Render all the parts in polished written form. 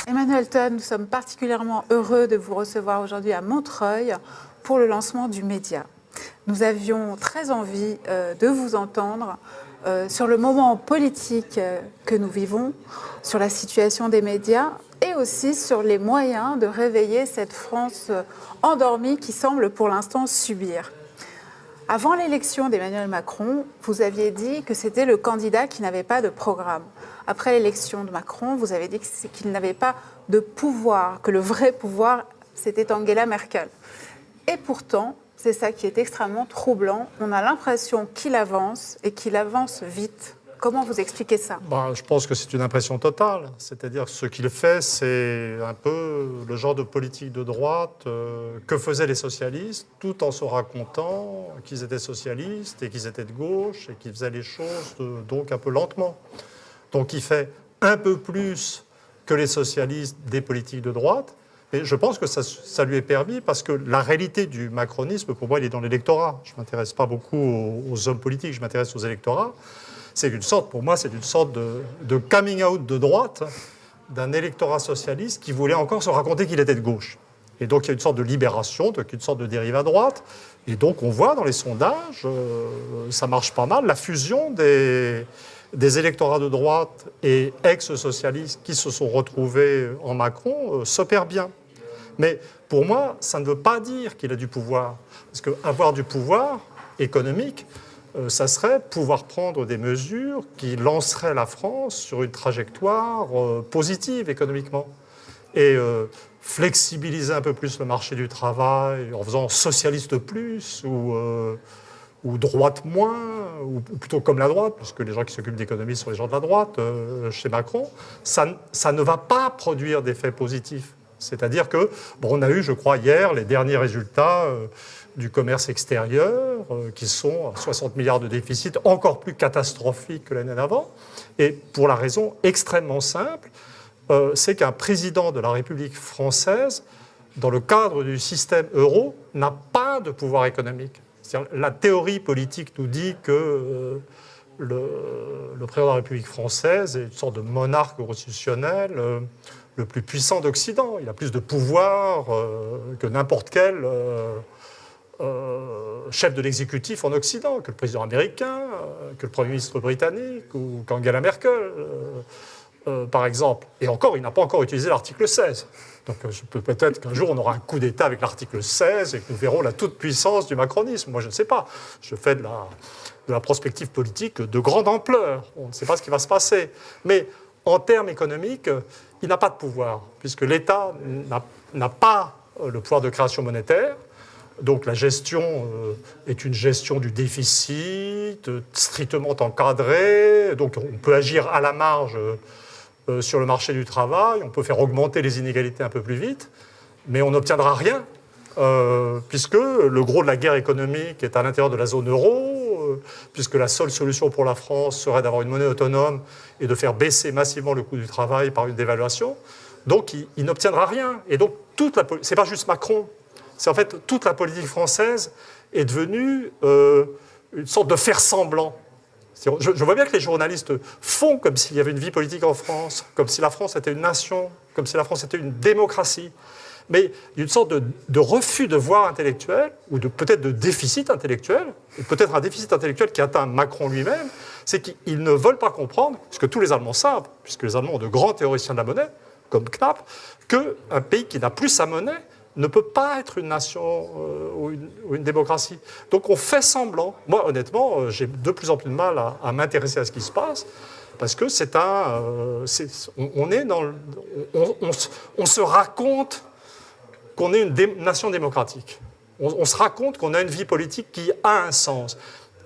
Emmanuel Todd, nous sommes particulièrement heureux de vous recevoir aujourd'hui à Montreuil pour le lancement du média. Nous avions très envie de vous entendre sur le moment politique que nous vivons, sur la situation des médias et aussi sur les moyens de réveiller cette France endormie qui semble pour l'instant subir. Avant l'élection d'Emmanuel Macron, vous aviez dit que c'était le candidat qui n'avait pas de programme. Après l'élection de Macron, vous avez dit qu'il n'avait pas de pouvoir, que le vrai pouvoir, c'était Angela Merkel. Et pourtant, c'est ça qui est extrêmement troublant. On a l'impression qu'il avance et qu'il avance vite. Comment vous expliquez ça ? Je pense que c'est une impression totale. C'est-à-dire que ce qu'il fait, c'est un peu le genre de politique de droite que faisaient les socialistes, tout en se racontant qu'ils étaient socialistes et qu'ils étaient de gauche et qu'ils faisaient les choses donc un peu lentement. Donc il fait un peu plus que les socialistes des politiques de droite. Et je pense que ça lui est permis parce que la réalité du macronisme, pour moi, il est dans l'électorat. Je ne m'intéresse pas beaucoup aux hommes politiques, je m'intéresse aux électorats. C'est une sorte, pour moi, c'est une sorte de coming out de droite d'un électorat socialiste qui voulait encore se raconter qu'il était de gauche. Et donc il y a une sorte de libération, donc une sorte de dérive à droite. Et donc on voit dans les sondages, ça marche pas mal, la fusion des électorats de droite et ex-socialistes qui se sont retrouvés en Macron s'opère bien. Mais pour moi, ça ne veut pas dire qu'il a du pouvoir. Parce qu'avoir du pouvoir économique, ça serait pouvoir prendre des mesures qui lanceraient la France sur une trajectoire positive économiquement. Et flexibiliser un peu plus le marché du travail en faisant socialiste plus ou droite moins, ou plutôt comme la droite, puisque les gens qui s'occupent d'économie sont les gens de la droite, chez Macron, ça ne va pas produire d'effets positifs. C'est-à-dire que, on a eu, je crois, hier, les derniers résultats du commerce extérieur, qui sont à 60 milliards de déficit, encore plus catastrophiques que l'année d'avant, et pour la raison extrêmement simple, c'est qu'un président de la République française, dans le cadre du système euro, n'a pas de pouvoir économique. La théorie politique nous dit que le président de la République française est une sorte de monarque constitutionnel le plus puissant d'Occident. Il a plus de pouvoir que n'importe quel chef de l'exécutif en Occident, que le président américain, que le Premier ministre britannique ou qu'Angela Merkel, par exemple. Et encore, il n'a pas encore utilisé l'article 16. Donc peut-être qu'un jour, on aura un coup d'État avec l'article 16 et que nous verrons la toute-puissance du macronisme. Moi, je ne sais pas. Je fais de la prospective politique de grande ampleur. On ne sait pas ce qui va se passer. Mais en termes économiques, il n'a pas de pouvoir, puisque l'État n'a pas le pouvoir de création monétaire. Donc la gestion est une gestion du déficit, strictement encadrée. Donc on peut agir à la marge sur le marché du travail, on peut faire augmenter les inégalités un peu plus vite, mais on n'obtiendra rien, puisque le gros de la guerre économique est à l'intérieur de la zone euro, puisque la seule solution pour la France serait d'avoir une monnaie autonome et de faire baisser massivement le coût du travail par une dévaluation. Donc il n'obtiendra rien. Et donc c'est pas juste Macron, c'est en fait toute la politique française est devenue une sorte de faire-semblant. Je vois bien que les journalistes font comme s'il y avait une vie politique en France, comme si la France était une nation, comme si la France était une démocratie. Mais il y a une sorte de refus de voir intellectuel, ou peut-être de déficit intellectuel, et peut-être un déficit intellectuel qui atteint Macron lui-même, c'est qu'ils ne veulent pas comprendre, ce que tous les Allemands savent, puisque les Allemands ont de grands théoriciens de la monnaie, comme Knapp, qu'un pays qui n'a plus sa monnaie ne peut pas être une nation ou une démocratie. Donc on fait semblant. Moi, honnêtement, j'ai de plus en plus de mal à m'intéresser à ce qui se passe, parce que on se raconte qu'on est une nation démocratique. On se raconte qu'on a une vie politique qui a un sens.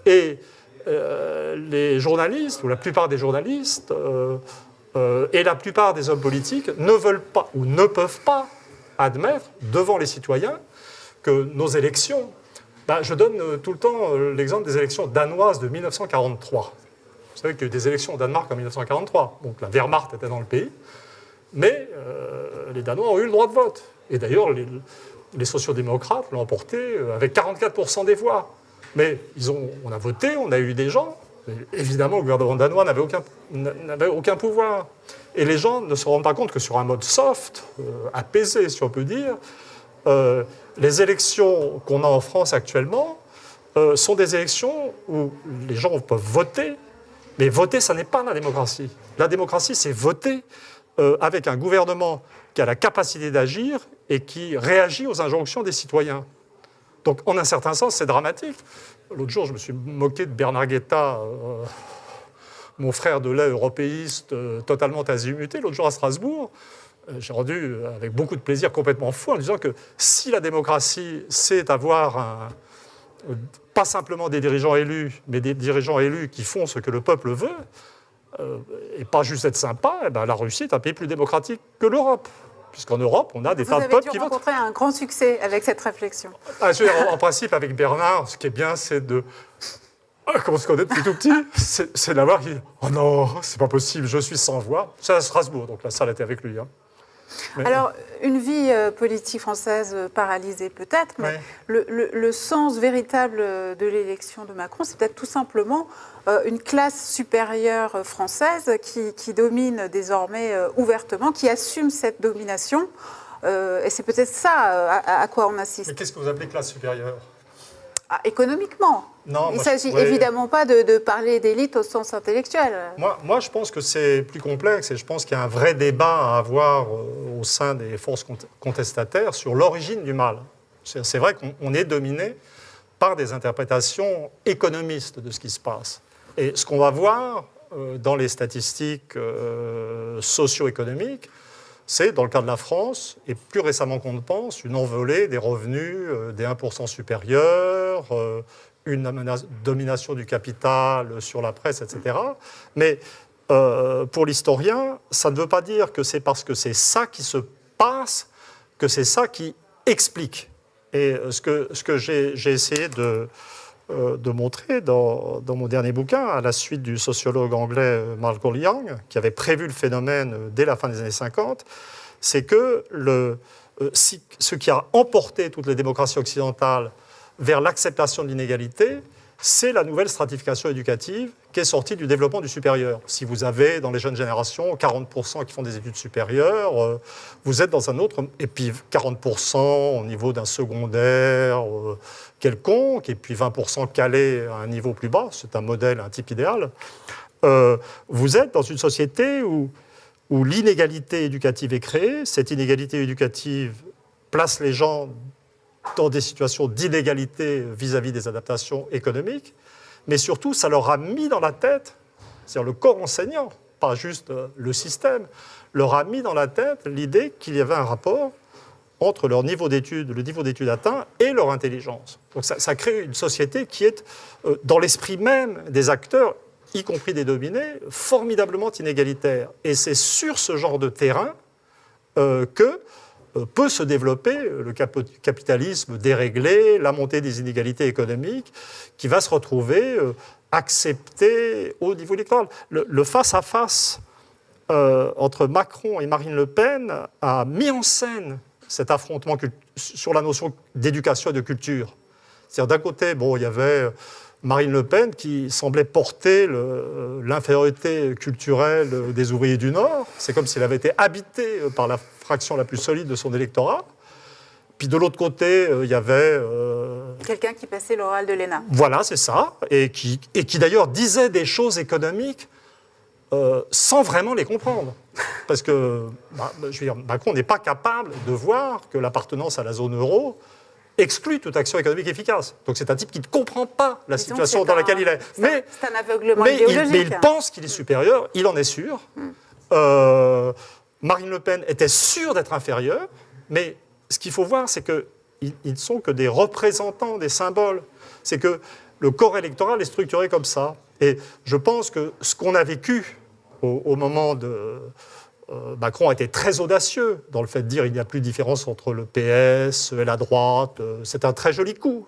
Et les journalistes, ou la plupart des journalistes, et la plupart des hommes politiques ne veulent pas, ou ne peuvent pas, admettre devant les citoyens que nos élections... je donne tout le temps l'exemple des élections danoises de 1943. Vous savez qu'il y a eu des élections au Danemark en 1943. Donc la Wehrmacht était dans le pays. Mais les Danois ont eu le droit de vote. Et d'ailleurs, les sociodémocrates l'ont emporté avec 44% des voix. Mais on a voté, on a eu des gens. Évidemment, le gouvernement danois n'avait aucun pouvoir. Et les gens ne se rendent pas compte que sur un mode soft, apaisé si on peut dire, les élections qu'on a en France actuellement sont des élections où les gens peuvent voter, mais voter, ça n'est pas la démocratie. La démocratie, c'est voter avec un gouvernement qui a la capacité d'agir et qui réagit aux injonctions des citoyens. Donc, en un certain sens, c'est dramatique. L'autre jour, je me suis moqué de Bernard Guetta, mon frère de lait européiste, totalement azimuté, l'autre jour à Strasbourg. J'ai rendu avec beaucoup de plaisir complètement fou en disant que si la démocratie, c'est avoir pas simplement des dirigeants élus, mais des dirigeants élus qui font ce que le peuple veut, et pas juste être sympa, eh ben, la Russie est un pays plus démocratique que l'Europe. Puisqu'en Europe, on a des tas de peuples qui votent. Vous avez dû rencontrer un grand succès avec cette réflexion. En principe, avec Bernard, ce qui est bien, c'est de... Comme on se connaît depuis tout petit, c'est d'avoir dit « Oh non, c'est pas possible, je suis sans voix ». C'est à Strasbourg, donc la salle était avec lui. Hein. Mais... Alors, une vie politique française paralysée peut-être, mais le sens véritable de l'élection de Macron, c'est peut-être tout simplement une classe supérieure française qui domine désormais ouvertement, qui assume cette domination. Et c'est peut-être ça à quoi on assiste. Mais qu'est-ce que vous appelez classe supérieure ? Économiquement. Il ne s'agit évidemment pas de parler d'élite au sens intellectuel. Moi, je pense que c'est plus complexe et je pense qu'il y a un vrai débat à avoir au sein des forces contestataires sur l'origine du mal. C'est vrai qu'on est dominé par des interprétations économistes de ce qui se passe. Et ce qu'on va voir dans les statistiques socio-économiques, c'est, dans le cas de la France, et plus récemment qu'on ne pense, une envolée des revenus des 1% supérieurs, une domination du capital sur la presse, etc. Mais pour l'historien, ça ne veut pas dire que c'est parce que c'est ça qui se passe que c'est ça qui explique. Et ce que j'ai essayé de montrer dans mon dernier bouquin, à la suite du sociologue anglais Malcolm Young, qui avait prévu le phénomène dès la fin des années 50, c'est que ce qui a emporté toutes les démocraties occidentales vers l'acceptation de l'inégalité, c'est la nouvelle stratification éducative qui est sortie du développement du supérieur. Si vous avez, dans les jeunes générations, 40% qui font des études supérieures, vous êtes dans un autre... Et puis 40% au niveau d'un secondaire quelconque, et puis 20% calés à un niveau plus bas, c'est un modèle, un type idéal. Vous êtes dans une société où l'inégalité éducative est créée. Cette inégalité éducative place les gens dans des situations d'inégalité vis-à-vis des adaptations économiques, mais surtout, ça leur a mis dans la tête, c'est-à-dire le corps enseignant, pas juste le système, leur a mis dans la tête l'idée qu'il y avait un rapport entre leur niveau d'études, le niveau d'études atteint, et leur intelligence. Donc ça crée une société qui est, dans l'esprit même des acteurs, y compris des dominés, formidablement inégalitaire. Et c'est sur ce genre de terrain que peut se développer le capitalisme déréglé, la montée des inégalités économiques, qui va se retrouver accepté au niveau électoral. Le face-à-face entre Macron et Marine Le Pen a mis en scène cet affrontement sur la notion d'éducation et de culture. C'est-à-dire, d'un côté, il y avait Marine Le Pen qui semblait porter l'infériorité culturelle des ouvriers du Nord. C'est comme s'il avait été habité par la fraction la plus solide de son électorat. Puis de l'autre côté, il y avait... quelqu'un qui passait l'oral de l'ENA. Voilà, c'est ça. Et qui d'ailleurs disait des choses économiques sans vraiment les comprendre. Parce que je veux dire, Macron n'est pas capable de voir que l'appartenance à la zone euro exclut toute action économique efficace. Donc c'est un type qui ne comprend pas la situation dans laquelle il est. C'est un aveuglement idéologique. Mais il pense qu'il est supérieur, il en est sûr. Marine Le Pen était sûre d'être inférieure, mais ce qu'il faut voir, c'est qu'ils ne sont que des représentants, des symboles. C'est que le corps électoral est structuré comme ça. Et je pense que ce qu'on a vécu au moment de... Macron a été très audacieux dans le fait de dire qu'il n'y a plus de différence entre le PS et la droite. C'est un très joli coup.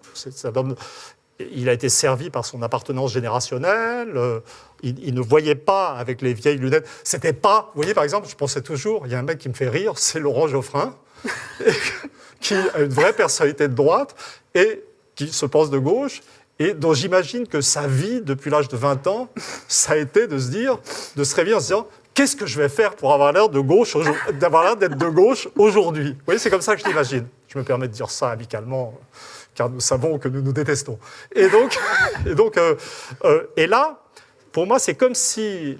Il a été servi par son appartenance générationnelle. Il ne voyait pas avec les vieilles lunettes. C'était pas... Vous voyez, par exemple, je pensais toujours, il y a un mec qui me fait rire, c'est Laurent Geoffrin, qui a une vraie personnalité de droite et qui se pense de gauche, et dont j'imagine que sa vie, depuis l'âge de 20 ans, ça a été de se réveiller en se disant qu'est-ce que je vais faire pour avoir l'air d'être de gauche aujourd'hui? Vous voyez, c'est comme ça que je l'imagine. Je me permets de dire ça amicalement, car nous savons que nous nous détestons. Et là, pour moi, c'est comme si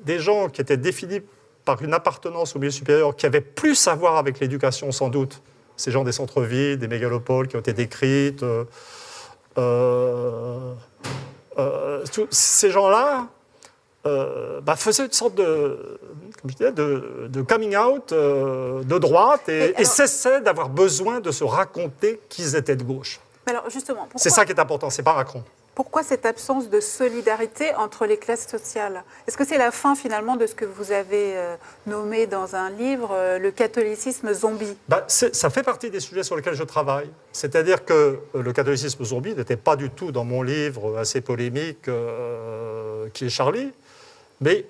des gens qui étaient définis par une appartenance au milieu supérieur, qui avaient plus à voir avec l'éducation sans doute, ces gens des centres-villes, des mégalopoles qui ont été décrites, ces gens-là faisaient une sorte de coming out de droite et cessaient d'avoir besoin de se raconter qu'ils étaient de gauche. Alors justement, c'est ça qui est important, c'est pas Macron. Pourquoi cette absence de solidarité entre les classes sociales? Est-ce que c'est la fin finalement de ce que vous avez nommé dans un livre, le catholicisme zombie? Ça fait partie des sujets sur lesquels je travaille. C'est-à-dire que le catholicisme zombie n'était pas du tout dans mon livre assez polémique qui est Charlie, mais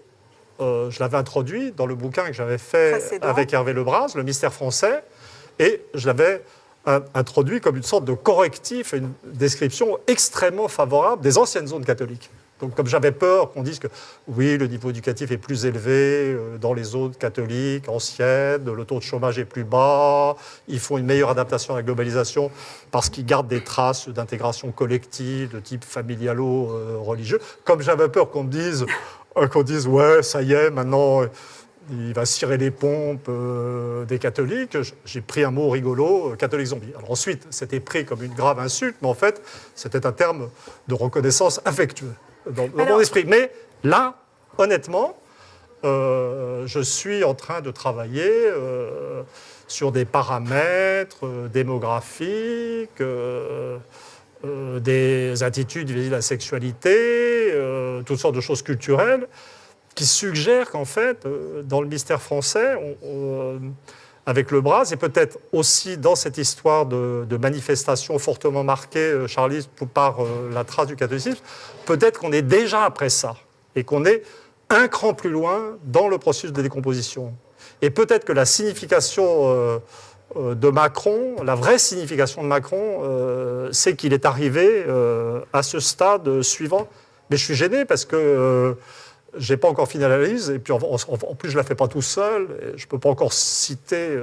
je l'avais introduit dans le bouquin que j'avais fait avec Hervé Lebras, Le mystère français, et je l'avais introduit comme une sorte de correctif, une description extrêmement favorable des anciennes zones catholiques. Donc, comme j'avais peur qu'on dise que oui, le niveau éducatif est plus élevé dans les zones catholiques anciennes, le taux de chômage est plus bas, il faut une meilleure adaptation à la globalisation parce qu'ils gardent des traces d'intégration collective de type familialo-religieux. Comme j'avais peur qu'on dise ouais, ça y est, maintenant il va cirer les pompes des catholiques. J'ai pris un mot rigolo, catholique zombie. Alors ensuite, c'était pris comme une grave insulte, mais en fait, c'était un terme de reconnaissance affectueux dans mon esprit. Mais là, honnêtement, je suis en train de travailler sur des paramètres démographiques, des attitudes vis-à-vis de la sexualité, toutes sortes de choses culturelles, qui suggère qu'en fait, dans le mystère français, avec Lebras, et peut-être aussi dans cette histoire de manifestation fortement marquée, Charlie, par la trace du catholicisme, peut-être qu'on est déjà après ça, et qu'on est un cran plus loin dans le processus de décomposition. Et peut-être que la signification de Macron, la vraie signification de Macron, c'est qu'il est arrivé à ce stade suivant. Mais je suis gêné parce que je n'ai pas encore fini l'analyse, et puis en plus je ne la fais pas tout seul, et je ne peux pas encore citer...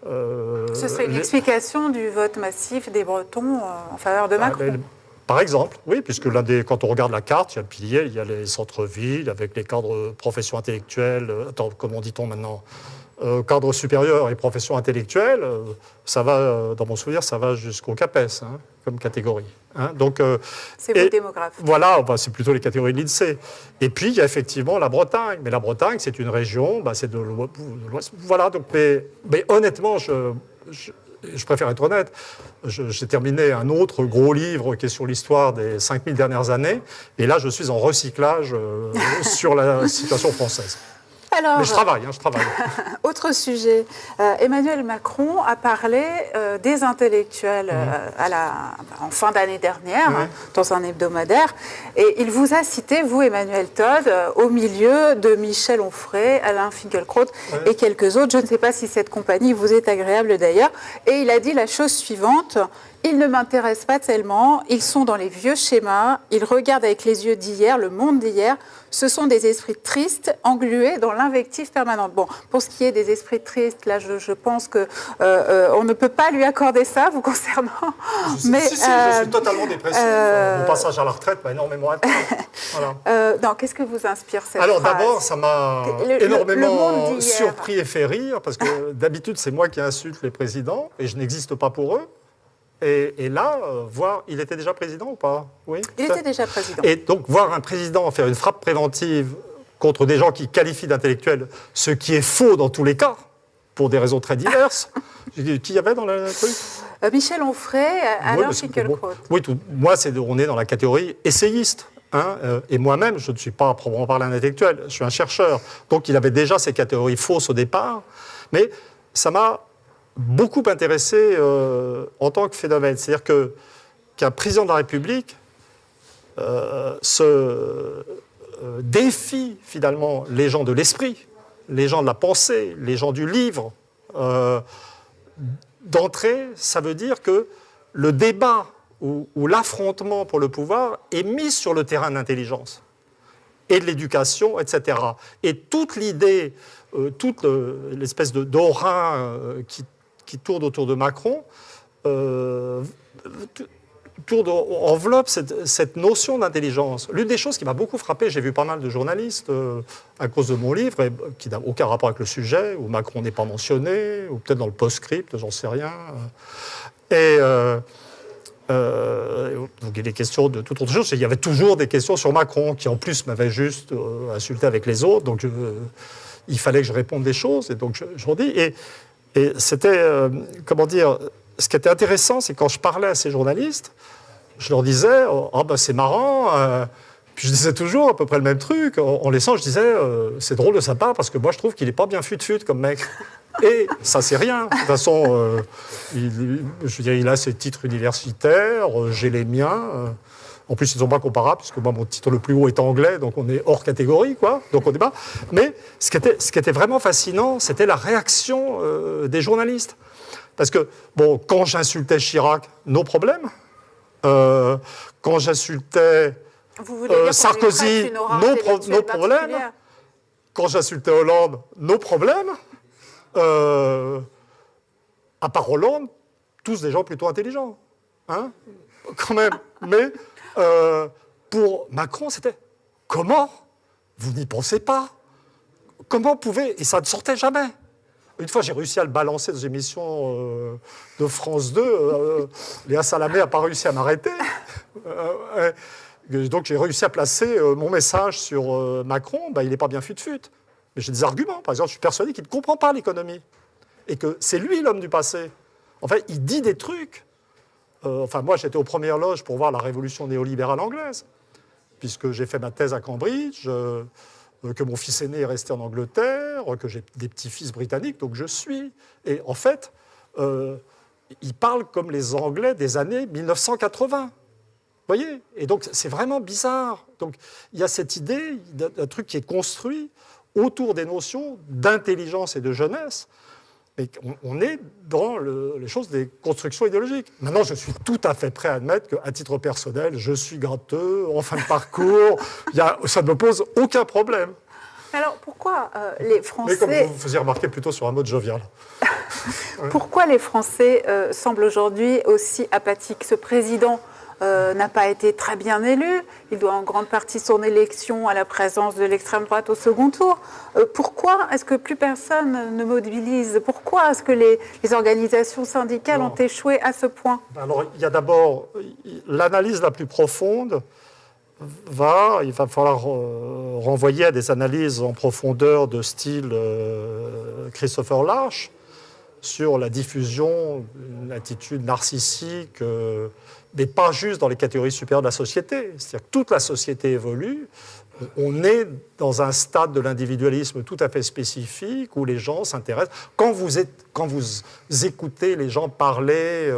Ce serait une explication du vote massif des Bretons en faveur de Macron. Par exemple, oui, puisque quand on regarde la carte, il y a le pilier, il y a les centres-villes, avec les cadres professions intellectuelles, comment dit-on maintenant, cadres supérieurs et professions intellectuelles, ça va, dans mon souvenir, ça va jusqu'au CAPES, hein, comme catégorie. Hein. Donc, c'est vos démographes. Voilà, c'est plutôt les catégories de l'INSEE. Et puis, il y a effectivement la Bretagne. Mais la Bretagne, c'est une région, c'est de l'Ouest. Voilà, donc, mais honnêtement, je préfère être honnête. J'ai terminé un autre gros livre qui est sur l'histoire des 5000 dernières années. Et là, je suis en recyclage sur la situation française. Alors, mais je travaille. Autre sujet. Emmanuel Macron a parlé des intellectuels en fin d'année dernière, dans un hebdomadaire. Et il vous a cité, vous, Emmanuel Todd, au milieu de Michel Onfray, Alain Finkielkraut et quelques autres. Je ne sais pas si cette compagnie vous est agréable d'ailleurs. Et il a dit la chose suivante. Ils ne m'intéressent pas tellement, ils sont dans les vieux schémas, ils regardent avec les yeux d'hier, le monde d'hier. Ce sont des esprits tristes, englués dans l'invective permanente. Bon, pour ce qui est des esprits tristes, là, je pense qu'on ne peut pas lui accorder ça, vous concernant. Je suis totalement dépressif. Mon passage à la retraite m'a énormément atteint. Voilà. Non, qu'est-ce que vous inspire cette Alors phrase? d'abord, ça m'a énormément surpris et fait rire, parce que d'habitude, c'est moi qui insulte les présidents, et je n'existe pas pour eux. Et là, il était déjà président ou pas? Oui. Il était déjà président. Et donc, voir un président faire une frappe préventive contre des gens qui qualifient d'intellectuels, ce qui est faux dans tous les cas, pour des raisons très diverses. Qui y avait dans le truc? Michel Onfray, Alain Finkielkraut. Oui, moi, on est dans la catégorie essayiste. Hein, et moi-même, je ne suis pas à proprement parler un intellectuel, je suis un chercheur. Donc, il avait déjà ces catégories fausses au départ. Mais ça m'a beaucoup intéressé en tant que phénomène. C'est-à-dire qu'un président de la République défie finalement les gens de l'esprit, les gens de la pensée, les gens du livre. D'entrée, ça veut dire que le débat ou l'affrontement pour le pouvoir est mis sur le terrain de l'intelligence. et de l'éducation, etc. Et toute l'idée, toute l'espèce d'aura qui tourne autour de Macron, enveloppe cette notion d'intelligence. L'une des choses qui m'a beaucoup frappé, j'ai vu pas mal de journalistes à cause de mon livre, qui n'a aucun rapport avec le sujet, où Macron n'est pas mentionné, ou peut-être dans le post-script, j'en sais rien. Et donc il y a des questions de toute autre chose. Il y avait toujours des questions sur Macron, qui en plus m'avaient juste insulté avec les autres, donc il fallait que je réponde des choses, et donc je redis. Et c'était, comment dire, ce qui était intéressant, c'est quand je parlais à ces journalistes, je leur disais, c'est marrant, puis je disais toujours à peu près le même truc, en laissant, je disais, c'est drôle de sa part, parce que moi je trouve qu'il n'est pas bien fut-fut comme mec. Et ça, c'est rien. De toute façon, il a ses titres universitaires, j'ai les miens. En plus, ils ne sont pas comparables, puisque moi, mon titre le plus haut est anglais, donc on est hors catégorie, quoi. Donc on débat. Mais ce qui était vraiment fascinant, c'était la réaction des journalistes. Parce que, bon, quand j'insultais Chirac, nos problèmes. Quand j'insultais Sarkozy, nos problèmes. Quand j'insultais Hollande, nos problèmes. À part Hollande, tous des gens plutôt intelligents. Hein, quand même. Mais pour Macron, c'était comment? Vous n'y pensez pas? Comment pouvez... Et ça ne sortait jamais. Une fois, j'ai réussi à le balancer dans une émission de France 2. Léa Salamé n'a pas réussi à m'arrêter. Donc, j'ai réussi à placer mon message sur Macron. Il n'est pas bien fut-fut. Mais j'ai des arguments. Par exemple, je suis persuadé qu'il ne comprend pas l'économie. Et que c'est lui l'homme du passé. En fait, il dit des trucs. Moi, j'étais aux premières loges pour voir la révolution néolibérale anglaise. Puisque j'ai fait ma thèse à Cambridge... que mon fils aîné est resté en Angleterre, que j'ai des petits-fils britanniques, donc je suis. Et en fait, il parle comme les Anglais des années 1980. Vous voyez? Et donc, c'est vraiment bizarre. Donc, il y a cette idée d'un truc qui est construit autour des notions d'intelligence et de jeunesse. Mais on est dans les choses des constructions idéologiques. Maintenant, je suis tout à fait prêt à admettre qu'à titre personnel, je suis gratteux, en fin de parcours, ça ne me pose aucun problème. Alors, pourquoi les Français... Mais comme vous faisiez remarquer plutôt sur un mode jovial. Pourquoi les Français semblent aujourd'hui aussi apathiques? Ce président n'a pas été très bien élu. Il doit en grande partie son élection à la présence de l'extrême droite au second tour. Pourquoi est-ce que plus personne ne mobilise? Pourquoi est-ce que les organisations syndicales ont échoué à ce point? Alors, il y a d'abord l'analyse la plus profonde. Il va falloir renvoyer à des analyses en profondeur de style Christopher Lasch sur la diffusion d'une attitude narcissique, mais pas juste dans les catégories supérieures de la société. C'est-à-dire que toute la société évolue. On est dans un stade de l'individualisme tout à fait spécifique où les gens s'intéressent. Quand vous écoutez les gens parler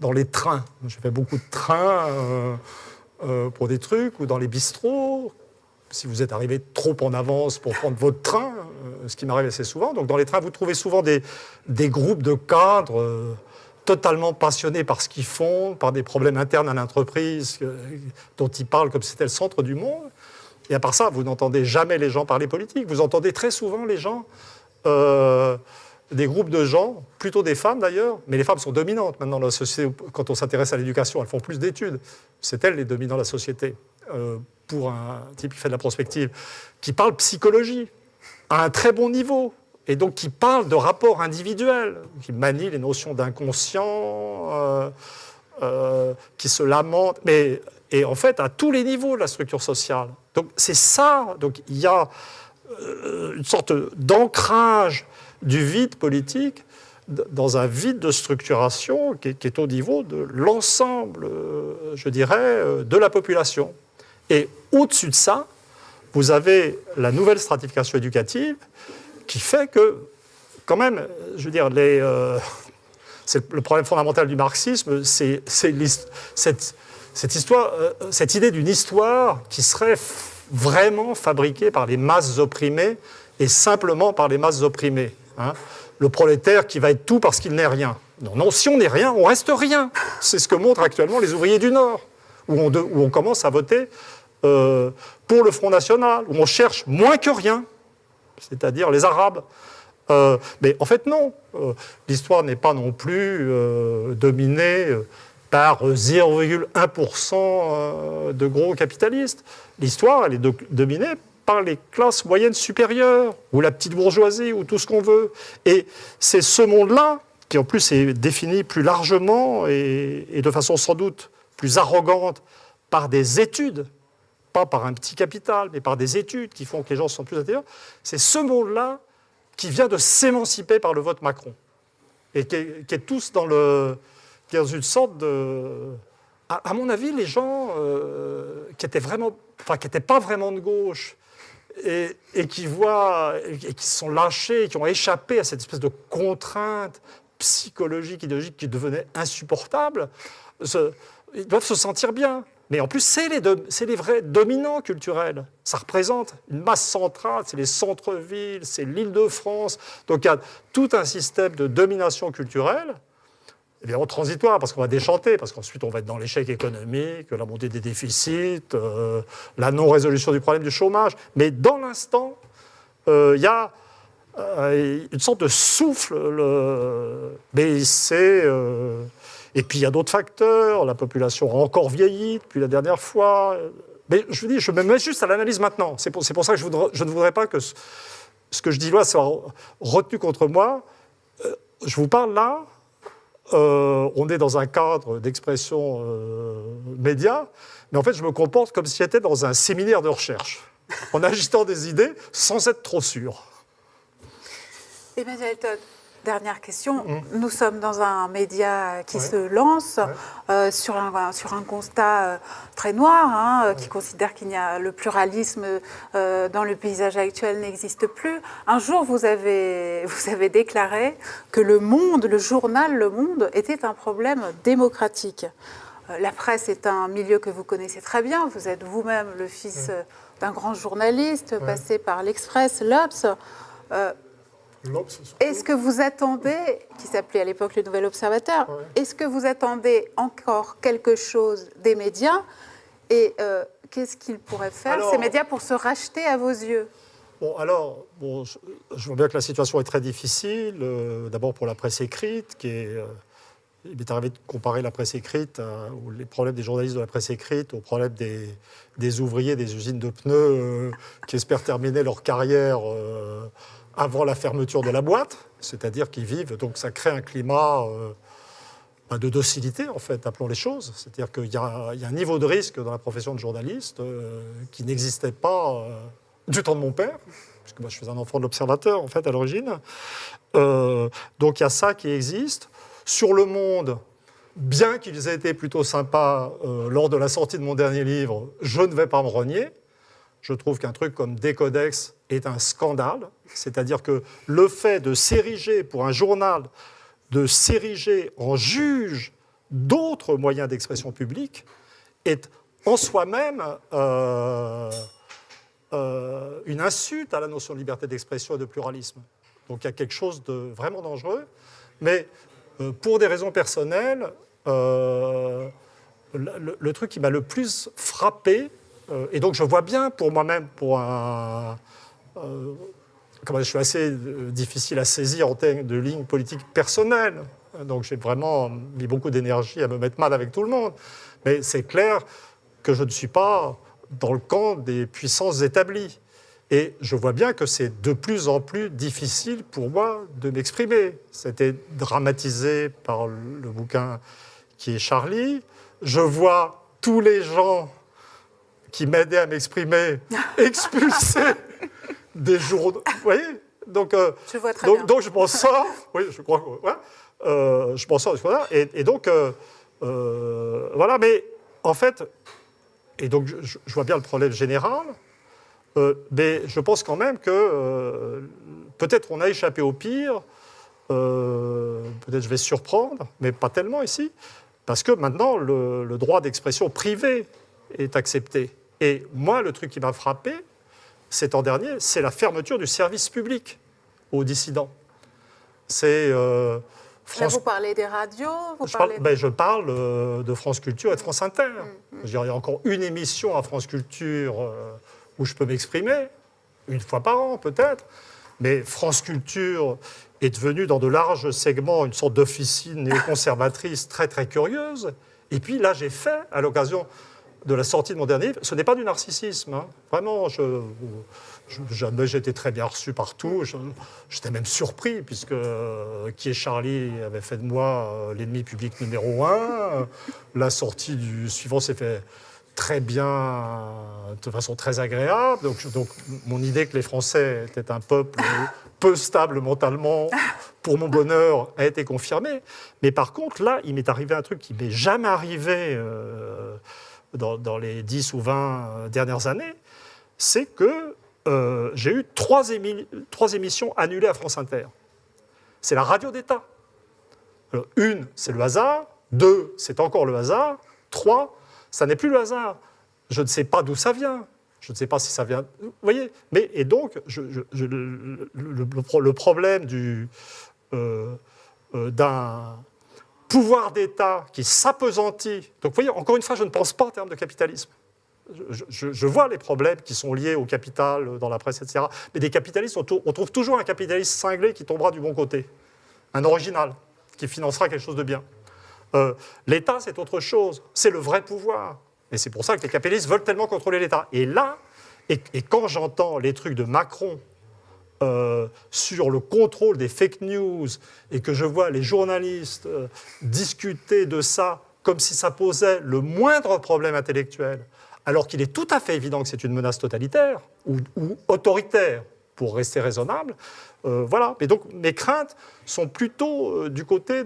dans les trains, j'ai fait beaucoup de trains pour des trucs, ou dans les bistrots, si vous êtes arrivé trop en avance pour prendre votre train, ce qui m'arrive assez souvent. Donc dans les trains, vous trouvez souvent des groupes de cadres totalement passionnés par ce qu'ils font, par des problèmes internes à l'entreprise dont ils parlent comme si c'était le centre du monde. Et à part ça, vous n'entendez jamais les gens parler politique. Vous entendez très souvent les gens, des groupes de gens, plutôt des femmes d'ailleurs, mais les femmes sont dominantes maintenant dans la société. Quand on s'intéresse à l'éducation, elles font plus d'études. C'est elles les dominants de la société. Pour un type qui fait de la prospective, qui parle psychologie à un très bon niveau, et donc qui parle de rapports individuels, qui manie les notions d'inconscient, qui se lamente, et en fait à tous les niveaux de la structure sociale. Donc c'est ça, donc il y a une sorte d'ancrage du vide politique dans un vide de structuration qui est au niveau de l'ensemble, je dirais, de la population. Et au-dessus de ça, vous avez la nouvelle stratification éducative qui fait que, quand même, je veux dire, c'est le problème fondamental du marxisme, c'est cette idée d'une histoire qui serait vraiment fabriquée par les masses opprimées et simplement par les masses opprimées. Hein. Le prolétaire qui va être tout parce qu'il n'est rien. Non, si on n'est rien, on reste rien. C'est ce que montrent actuellement les ouvriers du Nord, où on commence à voter pour le Front National, où on cherche moins que rien, c'est-à-dire les Arabes. Mais en fait, non. L'histoire n'est pas non plus dominée par 0,1% de gros capitalistes. L'histoire, elle est dominée par les classes moyennes supérieures, ou la petite bourgeoisie, ou tout ce qu'on veut. Et c'est ce monde-là qui, en plus, est défini plus largement et de façon sans doute plus arrogante par des études, pas par un petit capital, mais par des études qui font que les gens sont plus intelligents. C'est ce monde-là qui vient de s'émanciper par le vote Macron. Et qui est tous dans une sorte de... À mon avis, les gens qui n'étaient pas vraiment de gauche et qui voient, et qui se sont lâchés, qui ont échappé à cette espèce de contrainte psychologique, idéologique qui devenait insupportable, ils doivent se sentir bien. Mais en plus, c'est les vrais dominants culturels. Ça représente une masse centrale, c'est les centres-villes, c'est l'Île-de-France. Donc il y a tout un système de domination culturelle, évidemment transitoire, parce qu'on va déchanter, parce qu'ensuite on va être dans l'échec économique, la montée des déficits, la non-résolution du problème du chômage. Mais dans l'instant, il y a une sorte de souffle. Mais c'est... Et puis il y a d'autres facteurs, la population a encore vieilli depuis la dernière fois. Mais je vous dis, je me mets juste à l'analyse maintenant. C'est pour ça que je ne voudrais pas que ce que je dis là soit retenu contre moi. Je vous parle là, on est dans un cadre d'expression média, mais en fait je me comporte comme si j'étais dans un séminaire de recherche, en agitant des idées sans être trop sûr. Emmanuel Todd, dernière question. Nous sommes dans un média qui se lance sur un constat très noir, qui considère qu'il y a le pluralisme dans le paysage actuel n'existe plus. Un jour, vous avez déclaré que le journal Le Monde était un problème démocratique. La presse est un milieu que vous connaissez très bien. Vous êtes vous-même le fils d'un grand journaliste, passé par l'Express, l'Obs. Est-ce que vous attendez, qui s'appelait à l'époque le Nouvel Observateur, est-ce que vous attendez encore quelque chose des médias et qu'est-ce qu'ils pourraient faire, ces médias, pour se racheter à vos yeux? Je vois bien que la situation est très difficile, d'abord pour la presse écrite, il m'est arrivé de comparer la presse écrite, ou les problèmes des journalistes de la presse écrite, aux problèmes des ouvriers des usines de pneus qui espèrent terminer leur carrière avant la fermeture de la boîte, c'est-à-dire qu'ils vivent, donc ça crée un climat de docilité, en fait, appelons les choses. C'est-à-dire qu'il y a un niveau de risque dans la profession de journaliste qui n'existait pas du temps de mon père, puisque moi je suis un enfant de l'Observateur, en fait, à l'origine. Donc il y a ça qui existe. Sur Le Monde, bien qu'ils aient été plutôt sympas lors de la sortie de mon dernier livre, je ne vais pas me renier. Je trouve qu'un truc comme Décodex est un scandale. C'est-à-dire que le fait de s'ériger pour un journal, de s'ériger en juge d'autres moyens d'expression publique, est en soi-même une insulte à la notion de liberté d'expression et de pluralisme. Donc il y a quelque chose de vraiment dangereux. Mais pour des raisons personnelles, le truc qui m'a le plus frappé, et donc je vois bien pour moi-même, je suis assez difficile à saisir en termes de ligne politique personnelle, donc j'ai vraiment mis beaucoup d'énergie à me mettre mal avec tout le monde, mais c'est clair que je ne suis pas dans le camp des puissances établies. Et je vois bien que c'est de plus en plus difficile pour moi de m'exprimer. C'était dramatisé par le bouquin qui est Charlie. Je vois tous les gens qui m'aidaient à m'exprimer expulsés des journaux. Vous voyez, donc, je vois très bien. Donc je pense ça. Oui, je crois que je pense ça. Et donc, voilà. Mais en fait, et donc je vois bien le problème général. Mais je pense quand même que peut-être on a échappé au pire, peut-être je vais surprendre, mais pas tellement ici, parce que maintenant le droit d'expression privée est accepté. Et moi, le truc qui m'a frappé, cet an dernier, c'est la fermeture du service public aux dissidents. C'est Là, vous parlez des radios je parle de France Culture et de France Inter. Je veux dire, il y a encore une émission à France Culture où je peux m'exprimer, une fois par an peut-être, mais France Culture est devenue dans de larges segments une sorte d'officine néoconservatrice très très curieuse. Et puis là, j'ai fait, à l'occasion de la sortie de mon dernier livre, ce n'est pas du narcissisme. Hein. Vraiment, jamais j'ai été très bien reçu partout. J'étais même surpris, puisque Qui est Charlie avait fait de moi l'ennemi public numéro 1. La sortie du suivant s'est fait très bien, de façon très agréable. Donc mon idée que les Français étaient un peuple peu stable mentalement, pour mon bonheur, a été confirmée. Mais par contre, là, il m'est arrivé un truc qui ne m'est jamais arrivé dans les 10 ou 20 dernières années, c'est que j'ai eu trois émissions annulées à France Inter. C'est la radio d'État. Alors, une, c'est le hasard. Deux, c'est encore le hasard. Trois, ça n'est plus le hasard. Je ne sais pas d'où ça vient. Je ne sais pas si ça vient... Vous voyez ? Et donc, le problème d'un pouvoir d'État qui s'appesantit... Donc, vous voyez, encore une fois, je ne pense pas en termes de capitalisme. Je vois les problèmes qui sont liés au capital dans la presse, etc. Mais des capitalistes, on trouve toujours un capitaliste cinglé qui tombera du bon côté. Un original, qui financera quelque chose de bien. L'État, c'est autre chose. C'est le vrai pouvoir. Et c'est pour ça que les capitalistes veulent tellement contrôler l'État. Et là, et quand j'entends les trucs de Macron sur le contrôle des fake news et que je vois les journalistes discuter de ça comme si ça posait le moindre problème intellectuel, alors qu'il est tout à fait évident que c'est une menace totalitaire ou autoritaire, pour rester raisonnable, voilà. Et donc mes craintes sont plutôt du côté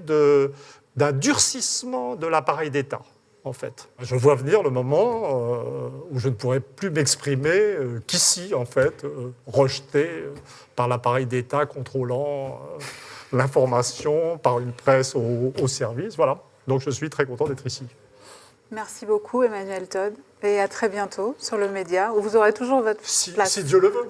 d'un durcissement de l'appareil d'État. En fait, je vois venir le moment où je ne pourrai plus m'exprimer qu'ici, en fait, rejeté par l'appareil d'État contrôlant l'information par une presse au service. Voilà. Donc je suis très content d'être ici. Merci beaucoup, Emmanuel Todd, et à très bientôt sur le média, où vous aurez toujours votre place. Si Dieu le veut.